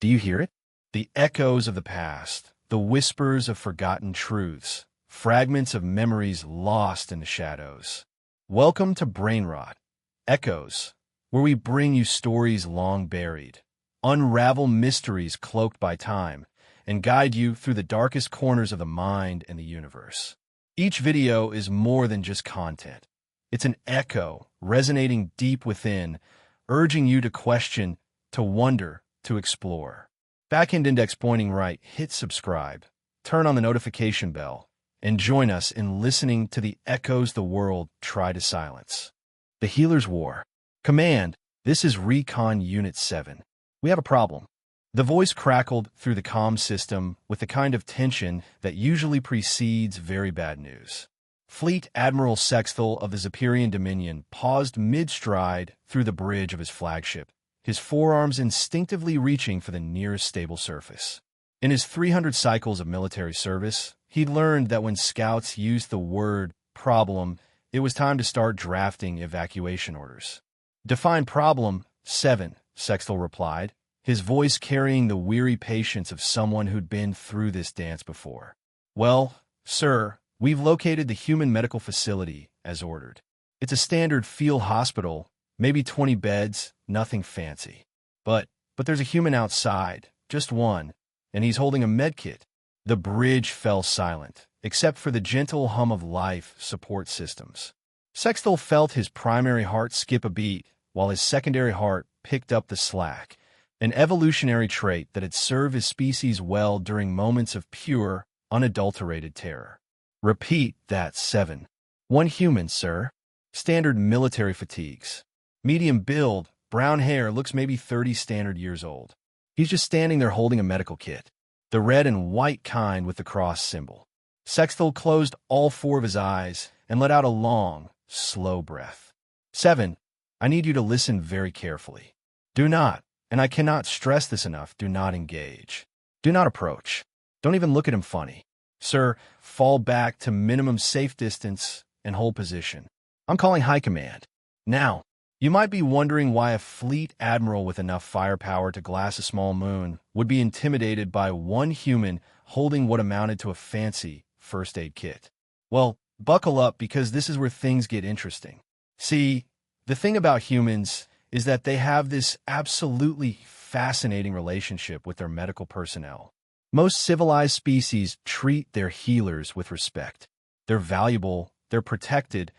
Do you hear it? The echoes of the past, the whispers of forgotten truths, fragments of memories lost in the shadows. Welcome to Brainrot, Echoes, where we bring you stories long buried, unravel mysteries cloaked by time, and guide you through the darkest corners of the mind and the universe. Each video is more than just content. It's an echo resonating deep within, urging you to question, to wonder, to explore. Backend index pointing right, hit subscribe, turn on the notification bell, and join us in listening to the echoes the world tried to silence. The Healer's War. Command, this is Recon Unit 7. We have a problem. The voice crackled through the comm system with the kind of tension that usually precedes very bad news. Fleet Admiral Sexthel of the Zephyrian Dominion paused mid-stride through the bridge of his flagship, his forearms instinctively reaching for the nearest stable surface. In his 300 cycles of military service, he'd learned that when scouts used the word problem, it was time to start drafting evacuation orders. Define problem, 7, Sexthel replied, his voice carrying the weary patience of someone who'd been through this dance before. Well, sir, we've located the human medical facility, as ordered. It's a standard field hospital, maybe 20 beds, nothing fancy. But there's a human outside, just one, and he's holding a medkit. The bridge fell silent, except for the gentle hum of life support systems. Sexthel felt his primary heart skip a beat, while his secondary heart picked up the slack, an evolutionary trait that had served his species well during moments of pure, unadulterated terror. Repeat that, 7. One human, sir. Standard military fatigues. Medium build, brown hair, looks maybe 30 standard years old. He's just standing there holding a medical kit, the red and white kind with the cross symbol. Sexthel closed all 4 of his eyes and let out a long, slow breath. 7. I need you to listen very carefully. Do not, and I cannot stress this enough, do not engage. Do not approach. Don't even look at him funny. Sir, fall back to minimum safe distance and hold position. I'm calling high command. Now, you might be wondering why a fleet admiral with enough firepower to glass a small moon would be intimidated by one human holding what amounted to a fancy first aid kit. Well, buckle up, because this is where things get interesting. See, the thing about humans is that they have this absolutely fascinating relationship with their medical personnel. Most civilized species treat their healers with respect. They're valuable, they're protected,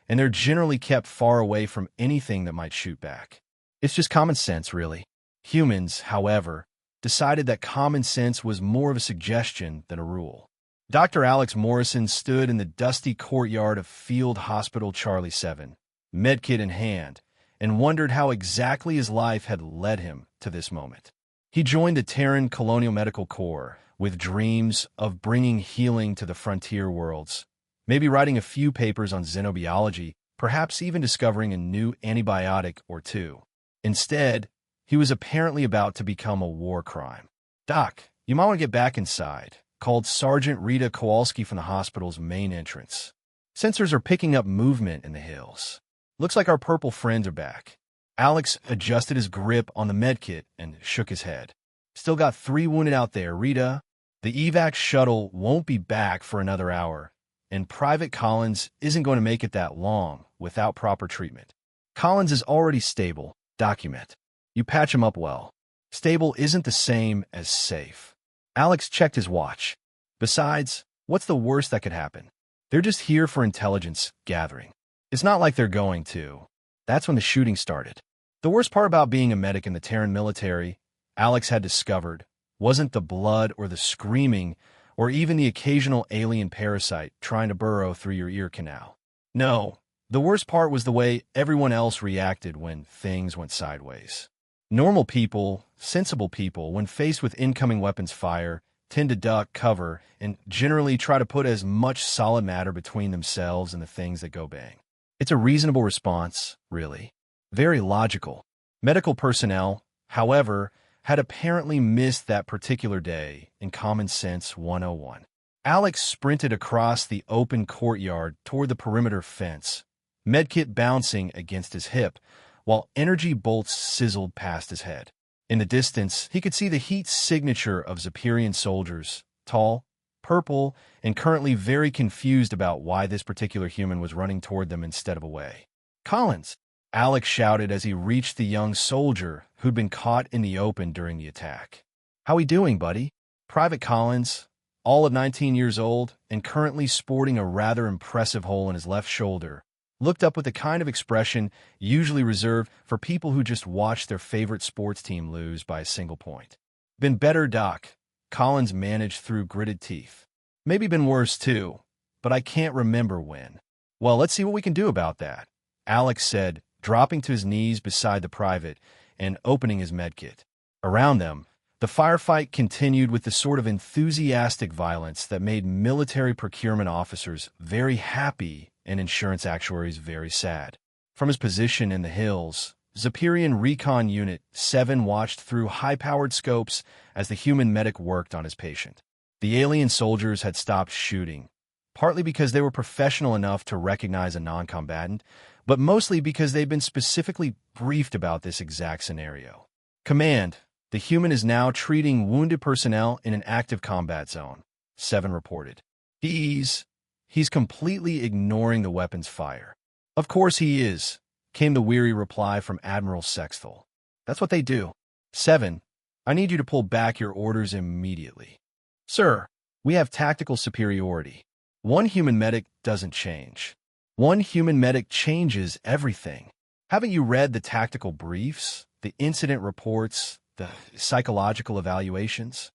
and they're generally kept far away from anything that might shoot back. It's just common sense, really. Humans, however, decided that common sense was more of a suggestion than a rule. Dr. Alex Morrison stood in the dusty courtyard of Field Hospital Charlie 7, medkit in hand, and wondered how exactly his life had led him to this moment. He joined the Terran Colonial Medical Corps with dreams of bringing healing to the frontier worlds, maybe writing a few papers on xenobiology, perhaps even discovering a new antibiotic or two. Instead, he was apparently about to become a war crime. Doc, you might want to get back inside, called Sergeant Rita Kowalski from the hospital's main entrance. Sensors are picking up movement in the hills. Looks like our purple friends are back. Alex adjusted his grip on the medkit and shook his head. Still got 3 wounded out there, Rita. The evac shuttle won't be back for another hour, and Private Collins isn't going to make it that long without proper treatment. Collins is already stable. Document. You patch him up well. Stable isn't the same as safe. Alex checked his watch. Besides, what's the worst that could happen? They're just here for intelligence gathering. It's not like they're going to. That's when the shooting started. The worst part about being a medic in the Terran military, Alex had discovered, wasn't the blood or the screaming or even the occasional alien parasite trying to burrow through your ear canal. No, the worst part was the way everyone else reacted when things went sideways. Normal people, sensible people, when faced with incoming weapons fire, tend to duck, cover, and generally try to put as much solid matter between themselves and the things that go bang. It's a reasonable response, really. Very logical. Medical personnel, however, had apparently missed that particular day in Common Sense 101. Alex sprinted across the open courtyard toward the perimeter fence, medkit bouncing against his hip, while energy bolts sizzled past his head. In the distance, he could see the heat signature of Zephyrian soldiers, tall, purple, and currently very confused about why this particular human was running toward them instead of away. "Collins!" Alex shouted as he reached the young soldier who'd been caught in the open during the attack. "How we doing, buddy?" Private Collins, all of 19 years old and currently sporting a rather impressive hole in his left shoulder, looked up with the kind of expression usually reserved for people who just watched their favorite sports team lose by a single point. "Been better, Doc," Collins managed through gritted teeth. "Maybe been worse, too, but I can't remember when." "Well, let's see what we can do about that," Alex said, dropping to his knees beside the private and opening his medkit. Around them, the firefight continued with the sort of enthusiastic violence that made military procurement officers very happy and insurance actuaries very sad. From his position in the hills, Zephyrian Recon Unit 7 watched through high-powered scopes as the human medic worked on his patient. The alien soldiers had stopped shooting, partly because they were professional enough to recognize a non-combatant, but mostly because they'd been specifically briefed about this exact scenario. "Command, the human is now treating wounded personnel in an active combat zone," 7 reported. He's completely ignoring the weapon's fire." "Of course he is," came the weary reply from Admiral Sexthal. "That's what they do." 7, "I need you to pull back your orders immediately." "Sir, we have tactical superiority. One human medic doesn't change. One human medic changes everything. Haven't you read the tactical briefs, the incident reports, the psychological evaluations?"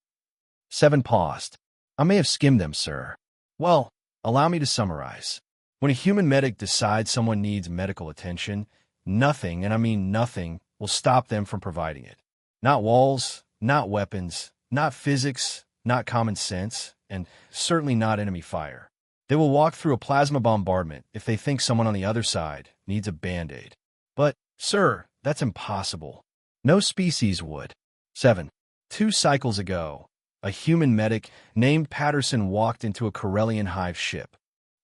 7 paused. "I may have skimmed them, sir." "Well, allow me to summarize. When a human medic decides someone needs medical attention, nothing, and I mean nothing, will stop them from providing it. Not walls, not weapons, not physics, not common sense, and certainly not enemy fire. They will walk through a plasma bombardment if they think someone on the other side needs a Band-Aid. But, sir, that's impossible. No species would." 7. 2 cycles ago, a human medic named Patterson walked into a Corellian hive ship.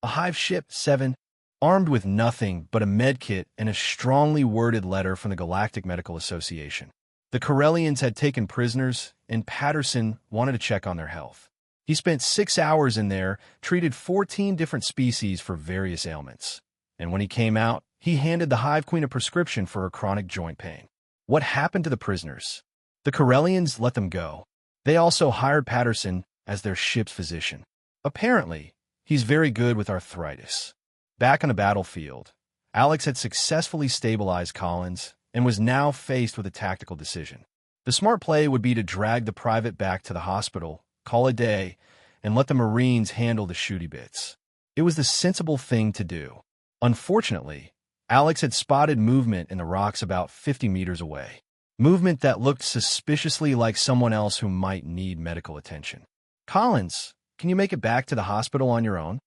A hive ship, 7, armed with nothing but a medkit and a strongly worded letter from the Galactic Medical Association. The Corellians had taken prisoners, and Patterson wanted to check on their health. He spent 6 hours in there, treated 14 different species for various ailments. And when he came out, he handed the Hive Queen a prescription for her chronic joint pain. What happened to the prisoners? The Corellians let them go. They also hired Patterson as their ship's physician. Apparently, he's very good with arthritis. Back on the battlefield, Alex had successfully stabilized Collins and was now faced with a tactical decision. The smart play would be to drag the private back to the hospital, call a day, and let the Marines handle the shooty bits. It was the sensible thing to do. Unfortunately, Alex had spotted movement in the rocks about 50 meters away. Movement that looked suspiciously like someone else who might need medical attention. "Collins, can you make it back to the hospital on your own?"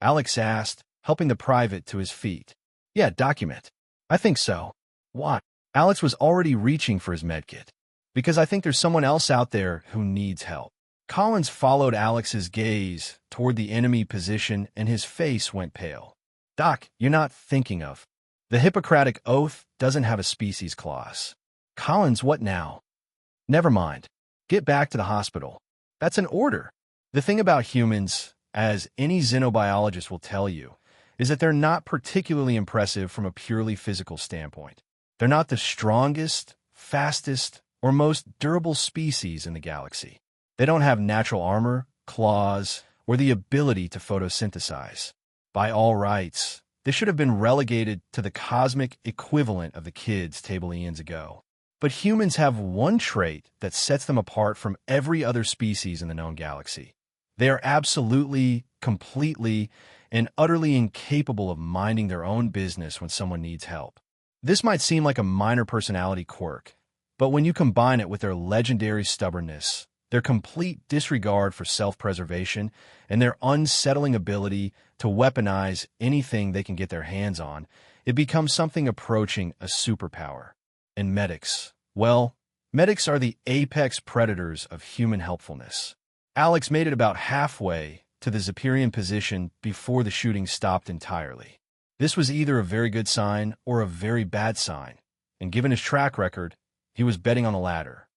Alex asked, helping the private to his feet. "Yeah, document." "I think so." "What?" Alex was already reaching for his medkit. "Because I think there's someone else out there who needs help." Collins followed Alex's gaze toward the enemy position and his face went pale. "Doc, you're not thinking of. The Hippocratic Oath doesn't have a species clause." "Collins, what now?" "Never mind. Get back to the hospital." "That's an order." The thing about humans, as any xenobiologist will tell you, is that they're not particularly impressive from a purely physical standpoint. They're not the strongest, fastest, or most durable species in the galaxy. They don't have natural armor, claws, or the ability to photosynthesize. By all rights, they should have been relegated to the cosmic equivalent of the kids table eons ago. But humans have one trait that sets them apart from every other species in the known galaxy. They are absolutely, completely, and utterly incapable of minding their own business when someone needs help. This might seem like a minor personality quirk, but when you combine it with their legendary stubbornness, their complete disregard for self-preservation, and their unsettling ability to weaponize anything they can get their hands on, it becomes something approaching a superpower. And medics, well, medics are the apex predators of human helpfulness. Alex made it about halfway to the Zephyrian position before the shooting stopped entirely. This was either a very good sign or a very bad sign, and given his track record, He was betting on the latter.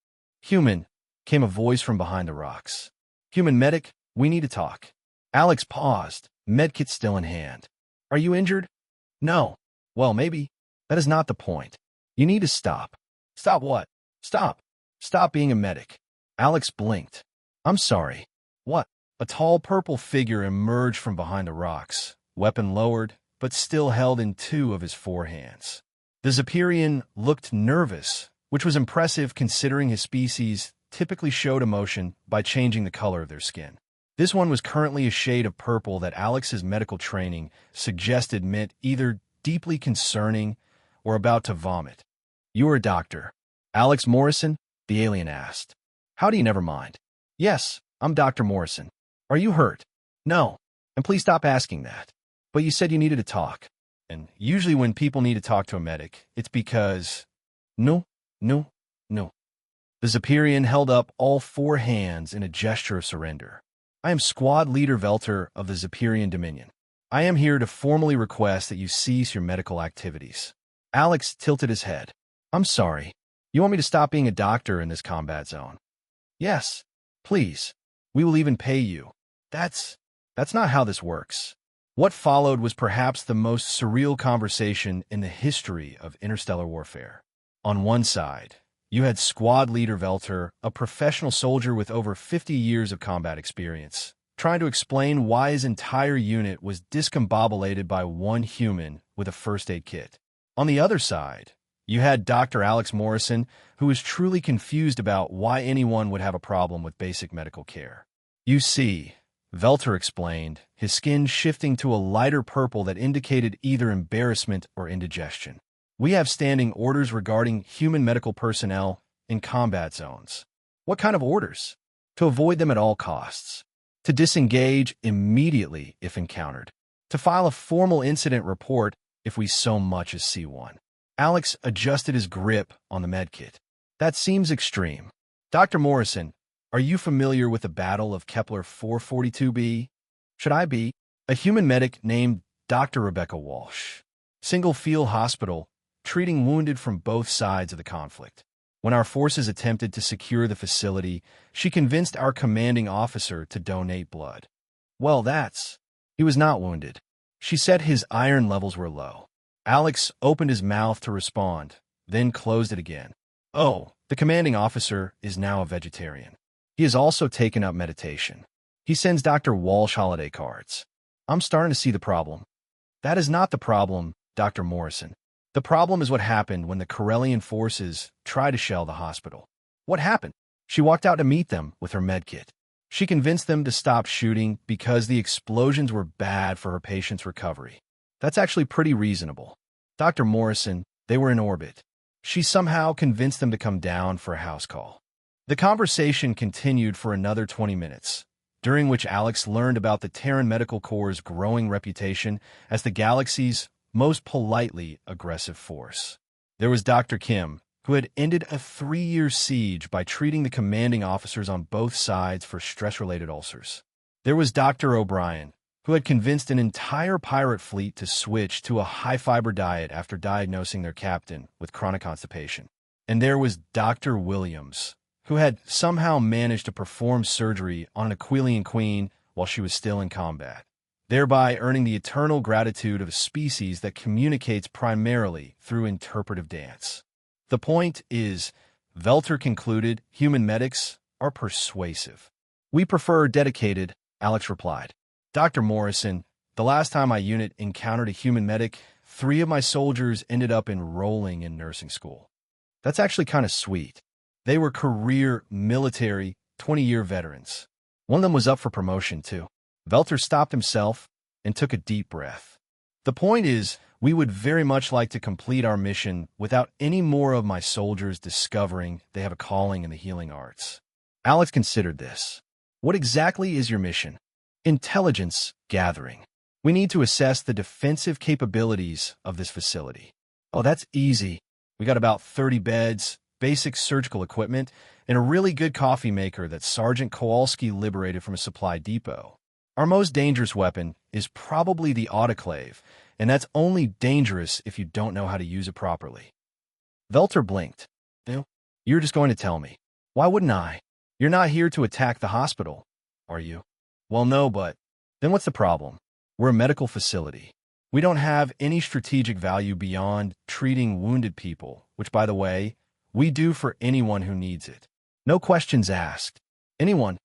Human, came a voice from behind the rocks. Human medic, we need to talk. Alex paused, medkit still in hand. Are you injured? No. Well, maybe. That is not the point. You need to stop. Stop what? Stop. Stop being a medic. Alex blinked. I'm sorry. What? A tall purple figure emerged from behind the rocks, weapon lowered, but still held in two of his four hands. The Zephyrian looked nervous, which was impressive considering his species typically showed emotion by changing the color of their skin. This one was currently a shade of purple that Alex's medical training suggested meant either deeply concerning or about to vomit. You are a doctor. Alex Morrison? The alien asked. How do you never mind? Yes, I'm Dr. Morrison. Are you hurt? No. And please stop asking that. But you said you needed to talk. And usually when people need to talk to a medic, it's because... No. The Zephyrian held up all four hands in a gesture of surrender. I am Squad Leader Velter of the Zephyrian Dominion. I am here to formally request that you cease your medical activities. Alex tilted his head. I'm sorry. You want me to stop being a doctor in this combat zone? Yes. Please. We will even pay you. That's not how this works. What followed was perhaps the most surreal conversation in the history of interstellar warfare. On one side, you had Squad Leader Velter, a professional soldier with over 50 years of combat experience, trying to explain why his entire unit was discombobulated by one human with a first aid kit. On the other side, you had Dr. Alex Morrison, who was truly confused about why anyone would have a problem with basic medical care. You see, Velter explained, his skin shifting to a lighter purple that indicated either embarrassment or indigestion. We have standing orders regarding human medical personnel in combat zones. What kind of orders? To avoid them at all costs. To disengage immediately if encountered. To file a formal incident report if we so much as see one. Alex adjusted his grip on the medkit. That seems extreme. Dr. Morrison, are you familiar with the Battle of Kepler 442b? Should I be? A human medic named Dr. Rebecca Walsh. Single field hospital, treating wounded from both sides of the conflict. When our forces attempted to secure the facility, she convinced our commanding officer to donate blood. Well, he was not wounded. She said his iron levels were low. Alex opened his mouth to respond, then closed it again. Oh, the commanding officer is now a vegetarian. He has also taken up meditation. He sends Dr. Walsh holiday cards. I'm starting to see the problem. That is not the problem, Dr. Morrison. The problem is what happened when the Corellian forces tried to shell the hospital. What happened? She walked out to meet them with her medkit. She convinced them to stop shooting because the explosions were bad for her patient's recovery. That's actually pretty reasonable. Dr. Morrison, they were in orbit. She somehow convinced them to come down for a house call. The conversation continued for another 20 minutes, during which Alex learned about the Terran Medical Corps' growing reputation as the galaxy's most politely aggressive force. There was Dr. Kim, who had ended a 3-year siege by treating the commanding officers on both sides for stress-related ulcers. There was Dr. O'Brien, who had convinced an entire pirate fleet to switch to a high-fiber diet after diagnosing their captain with chronic constipation. And there was Dr. Williams, who had somehow managed to perform surgery on an Aquilian queen while she was still in combat, thereby earning the eternal gratitude of a species that communicates primarily through interpretive dance. The point is, Velter concluded, human medics are persuasive. We prefer dedicated, Alex replied. Dr. Morrison, the last time my unit encountered a human medic, 3 of my soldiers ended up enrolling in nursing school. That's actually kind of sweet. They were career military, 20-year veterans. One of them was up for promotion, too. Velter stopped himself and took a deep breath. The point is, we would very much like to complete our mission without any more of my soldiers discovering they have a calling in the healing arts. Alex considered this. What exactly is your mission? Intelligence gathering. We need to assess the defensive capabilities of this facility. Oh, that's easy. We got about 30 beds, basic surgical equipment, and a really good coffee maker that Sergeant Kowalski liberated from a supply depot. Our most dangerous weapon is probably the autoclave, and that's only dangerous if you don't know how to use it properly. Velter blinked. You're just going to tell me. Why wouldn't I? You're not here to attack the hospital, are you? Well, no, but then what's the problem? We're a medical facility. We don't have any strategic value beyond treating wounded people, which, by the way, we do for anyone who needs it. No questions asked. Anyone.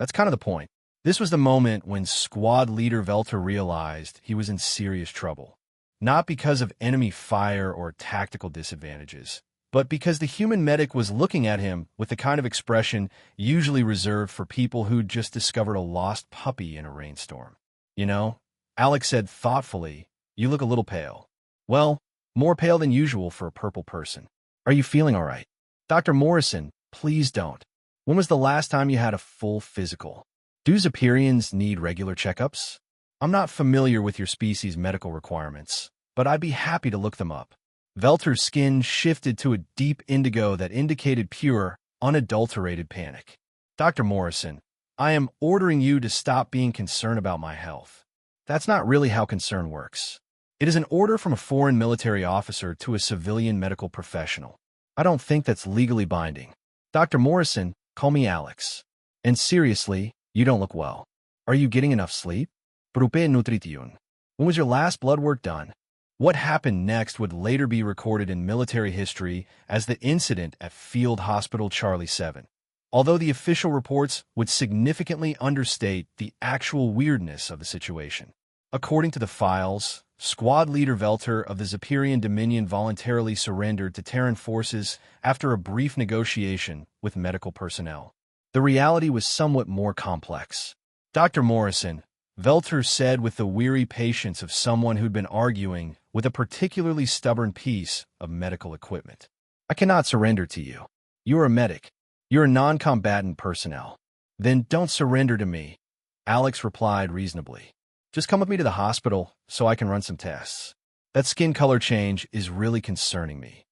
That's kind of the point. This was the moment when squad leader Velter realized he was in serious trouble. Not because of enemy fire or tactical disadvantages, but because the human medic was looking at him with the kind of expression usually reserved for people who'd just discovered a lost puppy in a rainstorm. You know, Alex said thoughtfully, "You look a little pale." "Well, more pale than usual for a purple person." "Are you feeling all right?" "Dr. Morrison, please don't. When was the last time you had a full physical? Do Zephyrians need regular checkups? I'm not familiar with your species' medical requirements, but I'd be happy to look them up." Velter's skin shifted to a deep indigo that indicated pure, unadulterated panic. "Dr. Morrison, I am ordering you to stop being concerned about my health. That's not really how concern works. It is an order from a foreign military officer to a civilian medical professional. I don't think that's legally binding. Dr. Morrison, call me Alex. And seriously, you don't look well. Are you getting enough sleep? Brupe nutrition. When was your last blood work done?" What happened next would later be recorded in military history as the incident at Field Hospital Charlie 7. Although the official reports would significantly understate the actual weirdness of the situation. According to the files, squad leader Velter of the Zephyrian Dominion voluntarily surrendered to Terran forces after a brief negotiation with medical personnel. The reality was somewhat more complex. "Dr. Morrison," Velter said with the weary patience of someone who'd been arguing with a particularly stubborn piece of medical equipment, "I cannot surrender to you. You're a medic. You're a non-combatant personnel. Then don't surrender to me," Alex replied reasonably. "Just come with me to the hospital so I can run some tests. That skin color change is really concerning me.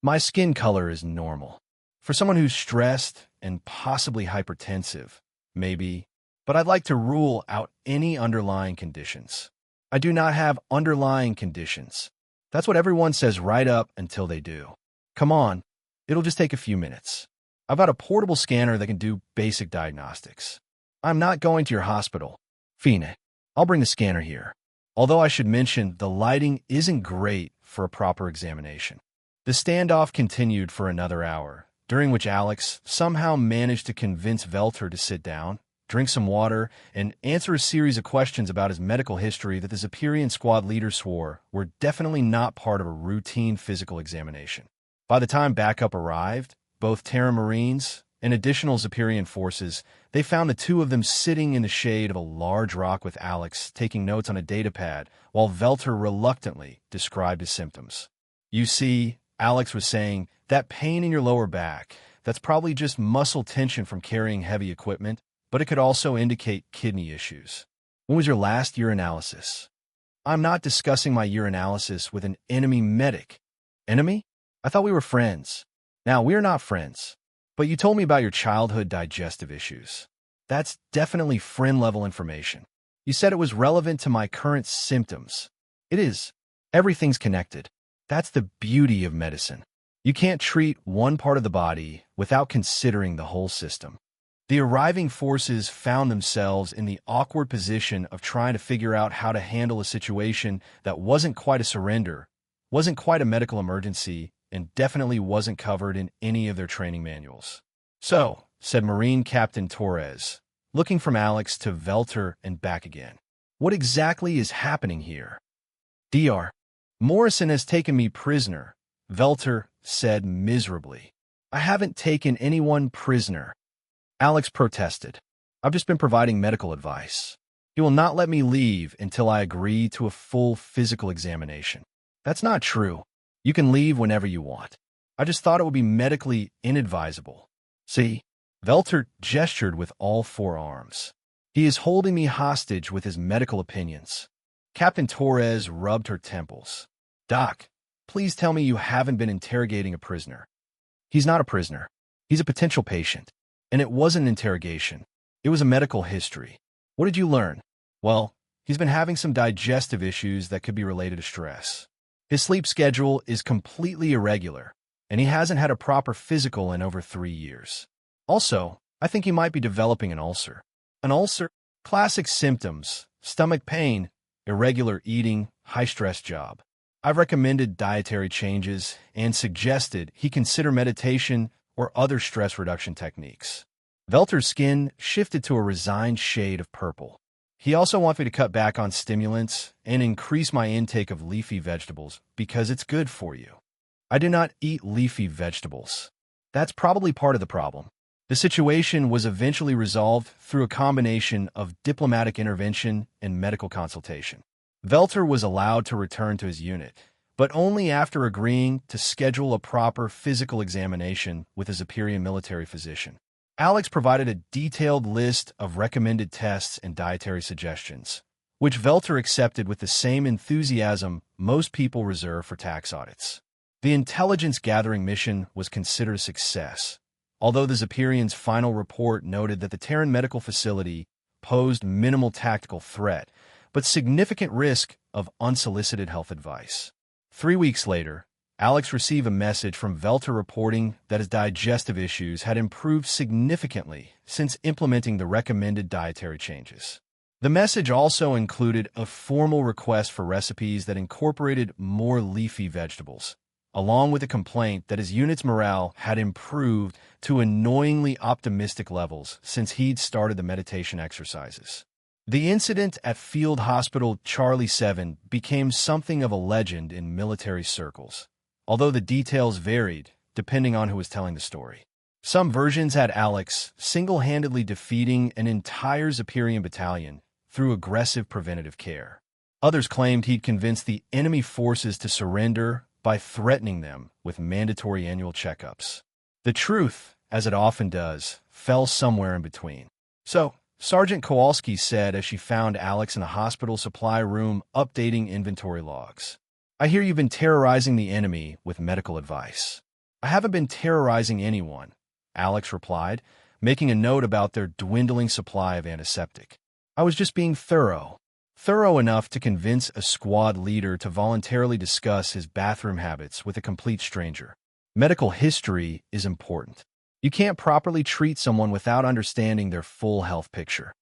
My skin color is normal. For someone who's stressed and possibly hypertensive, maybe, but I'd like to rule out any underlying conditions. I do not have underlying conditions. That's what everyone says right up until they do. Come on, it'll just take a few minutes. I've got a portable scanner that can do basic diagnostics. I'm not going to your hospital. Fine, I'll bring the scanner here. Although I should mention, the lighting isn't great for a proper examination." The standoff continued for another hour, during which Alex somehow managed to convince Velter to sit down, drink some water, and answer a series of questions about his medical history that the Zephyrian squad leader swore were definitely not part of a routine physical examination. By the time backup arrived, both Terran Marines and additional Zephyrian forces, they found the two of them sitting in the shade of a large rock with Alex taking notes on a datapad while Velter reluctantly described his symptoms. "You see," Alex was saying, "that pain in your lower back, that's probably just muscle tension from carrying heavy equipment, but it could also indicate kidney issues. When was your last urinalysis?" "I'm not discussing my urinalysis with an enemy medic." "Enemy? I thought we were friends." "Now, we're not friends. But you told me about your childhood digestive issues. That's definitely friend-level information. You said it was relevant to my current symptoms. It is. Everything's connected. That's the beauty of medicine. You can't treat one part of the body without considering the whole system." The arriving forces found themselves in the awkward position of trying to figure out how to handle a situation that wasn't quite a surrender, wasn't quite a medical emergency, and definitely wasn't covered in any of their training manuals. "So," said Marine Captain Torres, looking from Alex to Velter and back again, "what exactly is happening here?" "Dr. Morrison has taken me prisoner," Velter said miserably. "I haven't taken anyone prisoner." Alex protested. "I've just been providing medical advice. He will not let me leave until I agree to a full physical examination." "That's not true. You can leave whenever you want. I just thought it would be medically inadvisable." "See?" Velter gestured with all four arms. "He is holding me hostage with his medical opinions." Captain Torres rubbed her temples. "Doc, please tell me you haven't been interrogating a prisoner." "He's not a prisoner. He's a potential patient. And it wasn't an interrogation. It was a medical history." "What did you learn?" "Well, he's been having some digestive issues that could be related to stress. His sleep schedule is completely irregular, and he hasn't had a proper physical in over 3 years. Also, I think he might be developing an ulcer. An ulcer? Classic symptoms: stomach pain, irregular eating, high-stress job. I've recommended dietary changes and suggested he consider meditation or other stress reduction techniques. Velter's skin shifted to a resigned shade of purple. He also wants me to cut back on stimulants and increase my intake of leafy vegetables because it's good for you. I do not eat leafy vegetables. That's probably part of the problem. The situation was eventually resolved through a combination of diplomatic intervention and medical consultation. Velter was allowed to return to his unit, but only after agreeing to schedule a proper physical examination with his Superior military physician. Alex provided a detailed list of recommended tests and dietary suggestions, which Velter accepted with the same enthusiasm most people reserve for tax audits. The intelligence-gathering mission was considered a success, although the Superior's final report noted that the Terran medical facility posed minimal tactical threat, but significant risk of unsolicited health advice. 3 weeks later, Alex received a message from Velter reporting that his digestive issues had improved significantly since implementing the recommended dietary changes. The message also included a formal request for recipes that incorporated more leafy vegetables, along with a complaint that his unit's morale had improved to annoyingly optimistic levels since he'd started the meditation exercises. The incident at Field Hospital Charlie 7 became something of a legend in military circles, although the details varied depending on who was telling the story. Some versions had Alex single-handedly defeating an entire Superior battalion through aggressive preventative care. Others claimed he'd convinced the enemy forces to surrender by threatening them with mandatory annual checkups. The truth, as it often does, fell somewhere in between. So, Sergeant Kowalski said as she found Alex in the hospital supply room updating inventory logs. "I hear you've been terrorizing the enemy with medical advice." "I haven't been terrorizing anyone," Alex replied, making a note about their dwindling supply of antiseptic. "I was just being thorough enough to convince a squad leader to voluntarily discuss his bathroom habits with a complete stranger. Medical history is important. You can't properly treat someone without understanding their full health picture."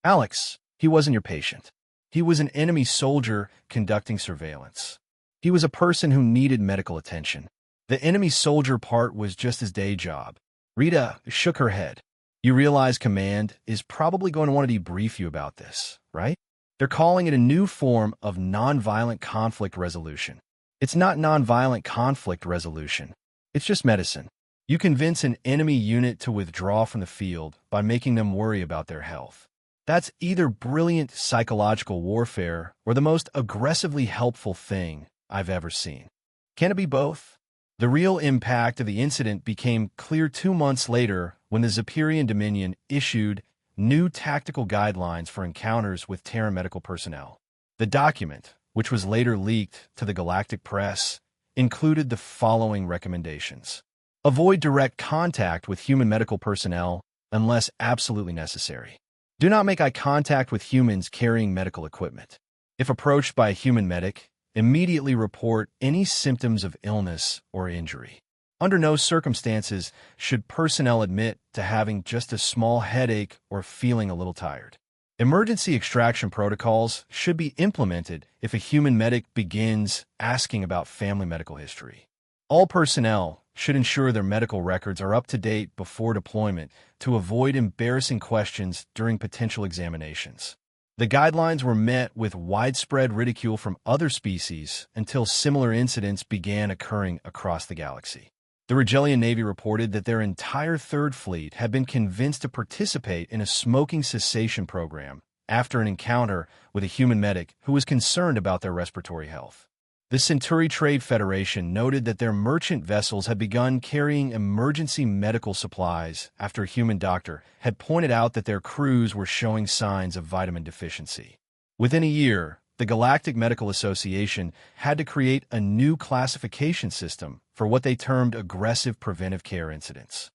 "Alex, he wasn't your patient. He was an enemy soldier conducting surveillance. He was a person who needed medical attention. The enemy soldier part was just his day job." Rita shook her head. "You realize Command is probably going to want to debrief you about this, right? They're calling it a new form of nonviolent conflict resolution." "It's not nonviolent conflict resolution. It's just medicine. You convince an enemy unit to withdraw from the field by making them worry about their health. That's either brilliant psychological warfare or the most aggressively helpful thing I've ever seen. Can it be both?" The real impact of the incident became clear 2 months later when the Superior Dominion issued new tactical guidelines for encounters with Terran medical personnel. The document, which was later leaked to the Galactic Press, included the following recommendations. Avoid direct contact with human medical personnel unless absolutely necessary. Do not make eye contact with humans carrying medical equipment. If approached by a human medic, immediately report any symptoms of illness or injury. Under no circumstances should personnel admit to having just a small headache or feeling a little tired. Emergency extraction protocols should be implemented if a human medic begins asking about family medical history. All personnel should ensure their medical records are up to date before deployment to avoid embarrassing questions during potential examinations. The guidelines were met with widespread ridicule from other species until similar incidents began occurring across the galaxy. The Regellian Navy reported that their entire Third Fleet had been convinced to participate in a smoking cessation program after an encounter with a human medic who was concerned about their respiratory health. The Centauri Trade Federation noted that their merchant vessels had begun carrying emergency medical supplies after a human doctor had pointed out that their crews were showing signs of vitamin deficiency. Within a year, the Galactic Medical Association had to create a new classification system for what they termed aggressive preventive care incidents.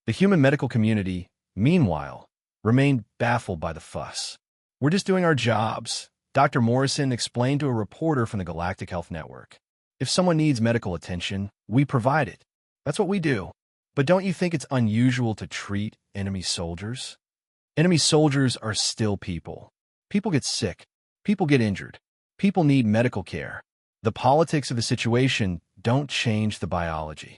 The human medical community, meanwhile, remained baffled by the fuss. "We're just doing our jobs," Dr. Morrison explained to a reporter from the Galactic Health Network. "If someone needs medical attention, we provide it. That's what we do. But don't you think it's unusual to treat enemy soldiers? Enemy soldiers are still people. People get sick. People get injured. People need medical care. The politics of the situation don't change the biology.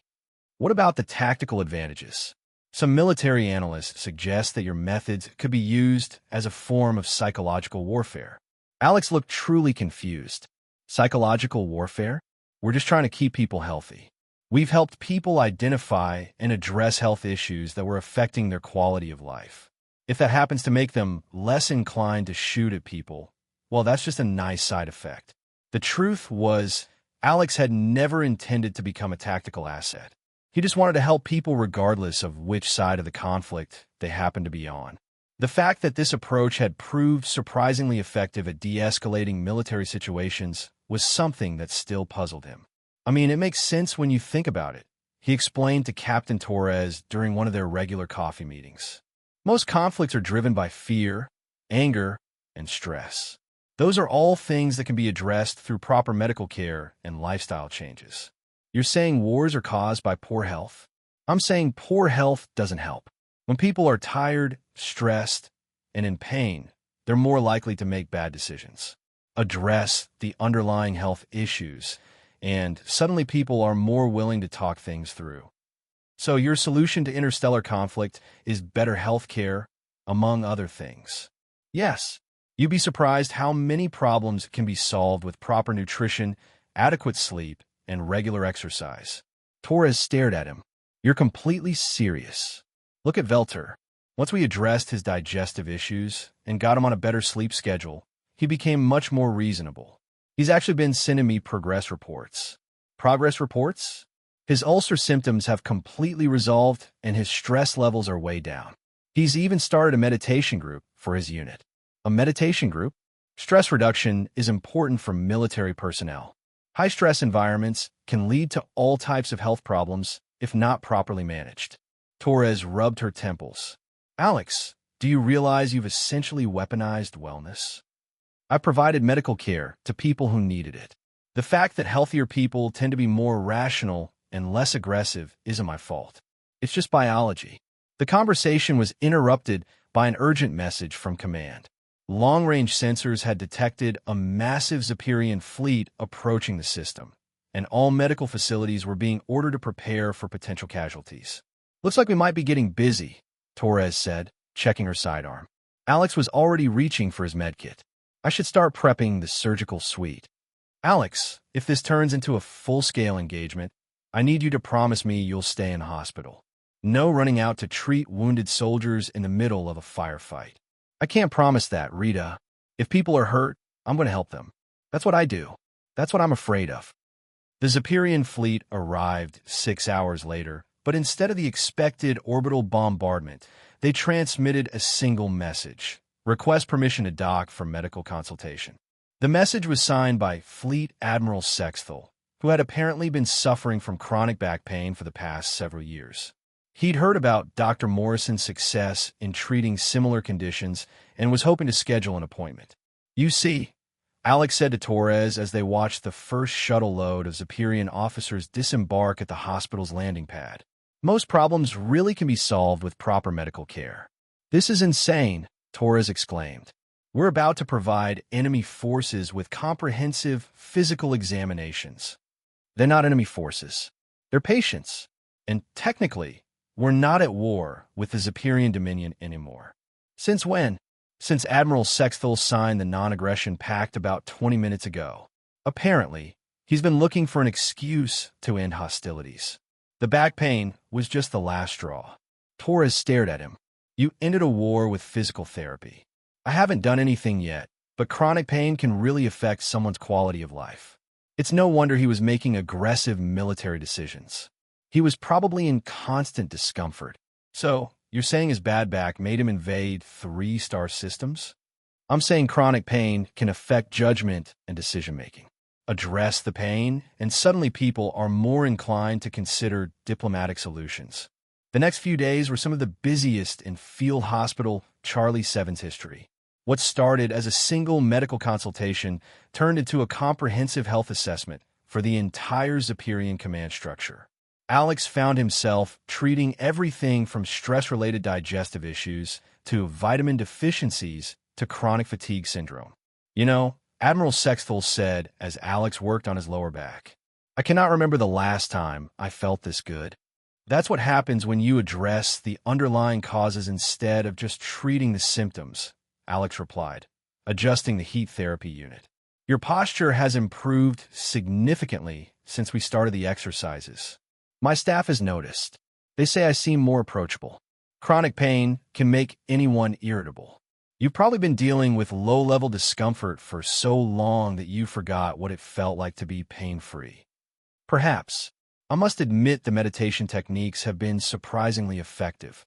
What about the tactical advantages? Some military analysts suggest that your methods could be used as a form of psychological warfare. Alex looked truly confused. Psychological warfare? We're just trying to keep people healthy. We've helped people identify and address health issues that were affecting their quality of life. If that happens to make them less inclined to shoot at people, well, that's just a nice side effect. The truth was, Alex had never intended to become a tactical asset. He just wanted to help people regardless of which side of the conflict they happened to be on. The fact that this approach had proved surprisingly effective at de-escalating military situations was something that still puzzled him. I mean, it makes sense when you think about it, he explained to Captain Torres during one of their regular coffee meetings. Most conflicts are driven by fear, anger, and stress. Those are all things that can be addressed through proper medical care and lifestyle changes. You're saying wars are caused by poor health? I'm saying poor health doesn't help. When people are tired, stressed, and in pain, they're more likely to make bad decisions. Address the underlying health issues, and suddenly people are more willing to talk things through. So your solution to interstellar conflict is better health care, among other things. Yes, you'd be surprised how many problems can be solved with proper nutrition, adequate sleep, and regular exercise. Torres stared at him. You're completely serious. Look at Velter. Once we addressed his digestive issues and got him on a better sleep schedule, he became much more reasonable. He's actually been sending me progress reports. Progress reports? His ulcer symptoms have completely resolved and his stress levels are way down. He's even started a meditation group for his unit. A meditation group? Stress reduction is important for military personnel. High-stress environments can lead to all types of health problems if not properly managed. Torres rubbed her temples. Alex, do you realize you've essentially weaponized wellness? I provided medical care to people who needed it. The fact that healthier people tend to be more rational and less aggressive isn't my fault. It's just biology. The conversation was interrupted by an urgent message from command. Long-range sensors had detected a massive Zephyrian fleet approaching the system, and all medical facilities were being ordered to prepare for potential casualties. Looks like we might be getting busy, Torres said, checking her sidearm. Alex was already reaching for his medkit. I should start prepping the surgical suite. Alex, if this turns into a full-scale engagement, I need you to promise me you'll stay in hospital. No running out to treat wounded soldiers in the middle of a firefight. I can't promise that, Rita. If people are hurt, I'm going to help them. That's what I do. That's what I'm afraid of. The Zephyrian fleet arrived 6 hours later, but instead of the expected orbital bombardment, they transmitted a single message. Request permission to dock for medical consultation. The message was signed by Fleet Admiral Sexthel, who had apparently been suffering from chronic back pain for the past several years. He'd heard about Dr. Morrison's success in treating similar conditions and was hoping to schedule an appointment. You see, Alex said to Torres as they watched the first shuttle load of Zephyrian officers disembark at the hospital's landing pad. Most problems really can be solved with proper medical care. This is insane, Torres exclaimed. We're about to provide enemy forces with comprehensive physical examinations. They're not enemy forces. They're patients. And technically, we're not at war with the Zephyrian Dominion anymore. Since when? Since Admiral Sexthel signed the non-aggression pact about 20 minutes ago. Apparently, he's been looking for an excuse to end hostilities. The back pain was just the last straw. Torres stared at him. You ended a war with physical therapy. I haven't done anything yet, but chronic pain can really affect someone's quality of life. It's no wonder he was making aggressive military decisions. He was probably in constant discomfort. So, you're saying his bad back made him invade 3-star systems? I'm saying chronic pain can affect judgment and decision-making. Address the pain, and suddenly people are more inclined to consider diplomatic solutions. The next few days were some of the busiest in Field Hospital Charlie 7's history. What started as a single medical consultation turned into a comprehensive health assessment for the entire Zephyrian command structure. Alex found himself treating everything from stress-related digestive issues to vitamin deficiencies to chronic fatigue syndrome. You know, Admiral Sexthal said as Alex worked on his lower back, "I cannot remember the last time I felt this good." That's what happens when you address the underlying causes instead of just treating the symptoms, Alex replied, adjusting the heat therapy unit. Your posture has improved significantly since we started the exercises. My staff has noticed. They say I seem more approachable. Chronic pain can make anyone irritable. You've probably been dealing with low-level discomfort for so long that you forgot what it felt like to be pain-free. Perhaps. I must admit the meditation techniques have been surprisingly effective.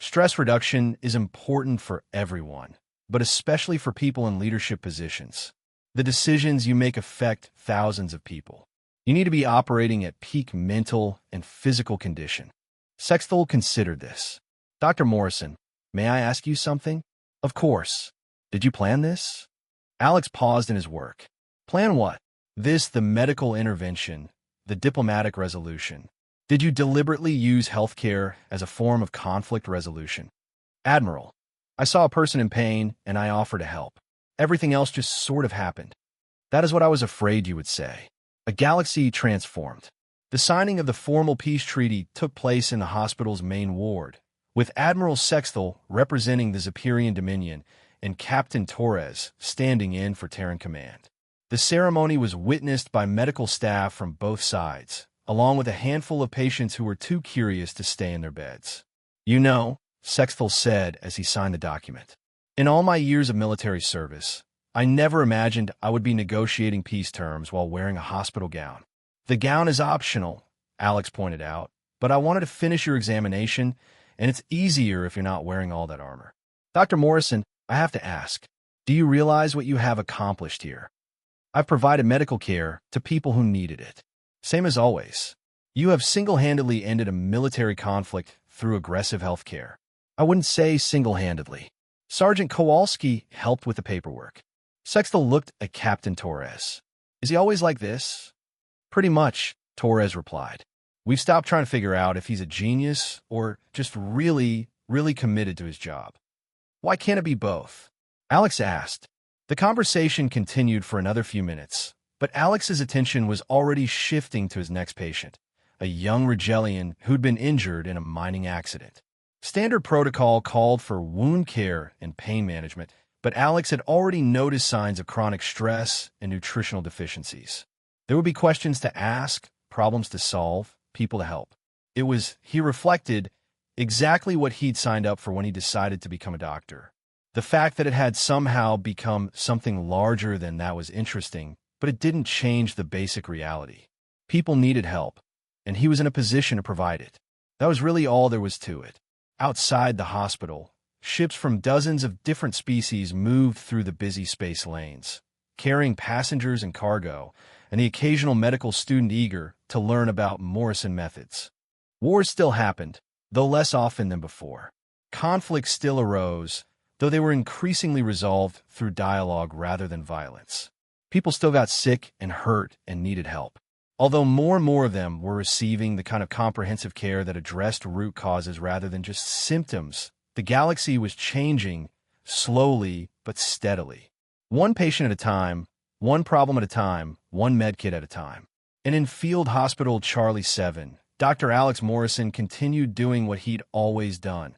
Stress reduction is important for everyone, but especially for people in leadership positions. The decisions you make affect thousands of people. You need to be operating at peak mental and physical condition. Sexthal considered this. Dr. Morrison, may I ask you something? Of course. Did you plan this? Alex paused in his work. Plan what? The medical intervention, the diplomatic resolution. Did you deliberately use healthcare as a form of conflict resolution? Admiral, I saw a person in pain and I offered to help. Everything else just sort of happened. That is what I was afraid you would say. A galaxy transformed. The signing of the formal peace treaty took place in the hospital's main ward, with Admiral Sexthal representing the Zephyrian Dominion and Captain Torres standing in for Terran Command. The ceremony was witnessed by medical staff from both sides, along with a handful of patients who were too curious to stay in their beds. You know, Sexthal said as he signed the document, in all my years of military service, I never imagined I would be negotiating peace terms while wearing a hospital gown. The gown is optional, Alex pointed out, but I wanted to finish your examination, and it's easier if you're not wearing all that armor. Dr. Morrison, I have to ask, do you realize what you have accomplished here? I've provided medical care to people who needed it. Same as always. You have single-handedly ended a military conflict through aggressive health care. I wouldn't say single-handedly. Sergeant Kowalski helped with the paperwork. Sexthal looked at Captain Torres. Is he always like this? Pretty much, Torres replied. We've stopped trying to figure out if he's a genius or just really, really committed to his job. Why can't it be both? Alex asked. The conversation continued for another few minutes, but Alex's attention was already shifting to his next patient, a young Rigelian who'd been injured in a mining accident. Standard protocol called for wound care and pain management, but Alex had already noticed signs of chronic stress and nutritional deficiencies. There would be questions to ask, problems to solve, people to help. It was, he reflected, exactly what he'd signed up for when he decided to become a doctor. The fact that it had somehow become something larger than that was interesting, but it didn't change the basic reality. People needed help, and he was in a position to provide it. That was really all there was to it. Outside the hospital, ships from dozens of different species moved through the busy space lanes, carrying passengers and cargo, and the occasional medical student eager to learn about Morrison methods. Wars still happened, though less often than before. Conflicts still arose, though they were increasingly resolved through dialogue rather than violence. People still got sick and hurt and needed help. Although more and more of them were receiving the kind of comprehensive care that addressed root causes rather than just symptoms, the galaxy was changing slowly but steadily. One patient at a time, one problem at a time, one medkit at a time. And in Field Hospital Charlie 7, Dr. Alex Morrison continued doing what he'd always done,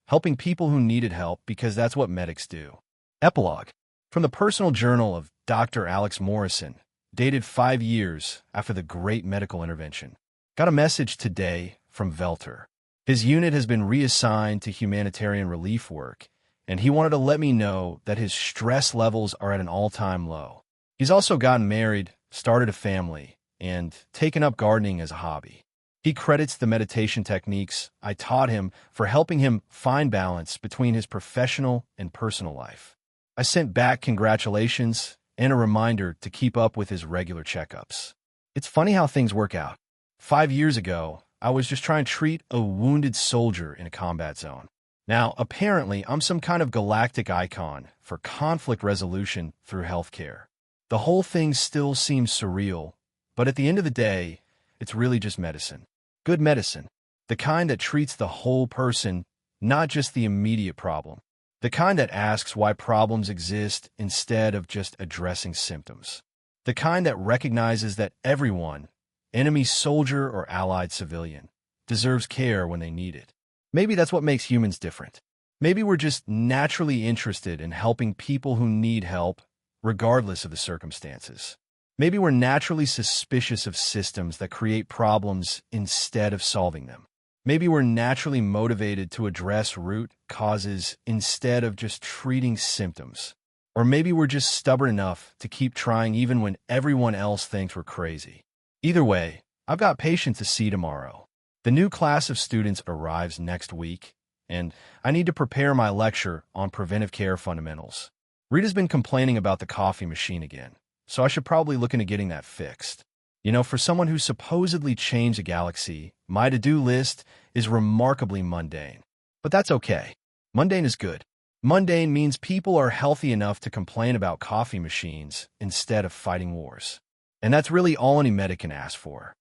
helping people who needed help because that's what medics do. Epilogue. From the personal journal of Dr. Alex Morrison, dated 5 years after the great medical intervention. Got a message today from Velter. His unit has been reassigned to humanitarian relief work, and he wanted to let me know that his stress levels are at an all-time low. He's also gotten married, started a family, and taken up gardening as a hobby. He credits the meditation techniques I taught him for helping him find balance between his professional and personal life. I sent back congratulations and a reminder to keep up with his regular checkups. It's funny how things work out. 5 years ago, I was just trying to treat a wounded soldier in a combat zone. Now, apparently, I'm some kind of galactic icon for conflict resolution through healthcare. The whole thing still seems surreal, but at the end of the day, it's really just medicine. Good medicine. The kind that treats the whole person, not just the immediate problem. The kind that asks why problems exist instead of just addressing symptoms. The kind that recognizes that everyone, enemy soldier or allied civilian, deserves care when they need it. Maybe that's what makes humans different. Maybe we're just naturally interested in helping people who need help, regardless of the circumstances. Maybe we're naturally suspicious of systems that create problems instead of solving them. Maybe we're naturally motivated to address root causes instead of just treating symptoms. Or maybe we're just stubborn enough to keep trying even when everyone else thinks we're crazy. Either way, I've got patience to see tomorrow. The new class of students arrives next week, and I need to prepare my lecture on preventive care fundamentals. Rita's been complaining about the coffee machine again, so I should probably look into getting that fixed. You know, for someone who supposedly changed the galaxy, my to-do list is remarkably mundane. But that's okay. Mundane is good. Mundane means people are healthy enough to complain about coffee machines instead of fighting wars. And that's really all any medic can ask for.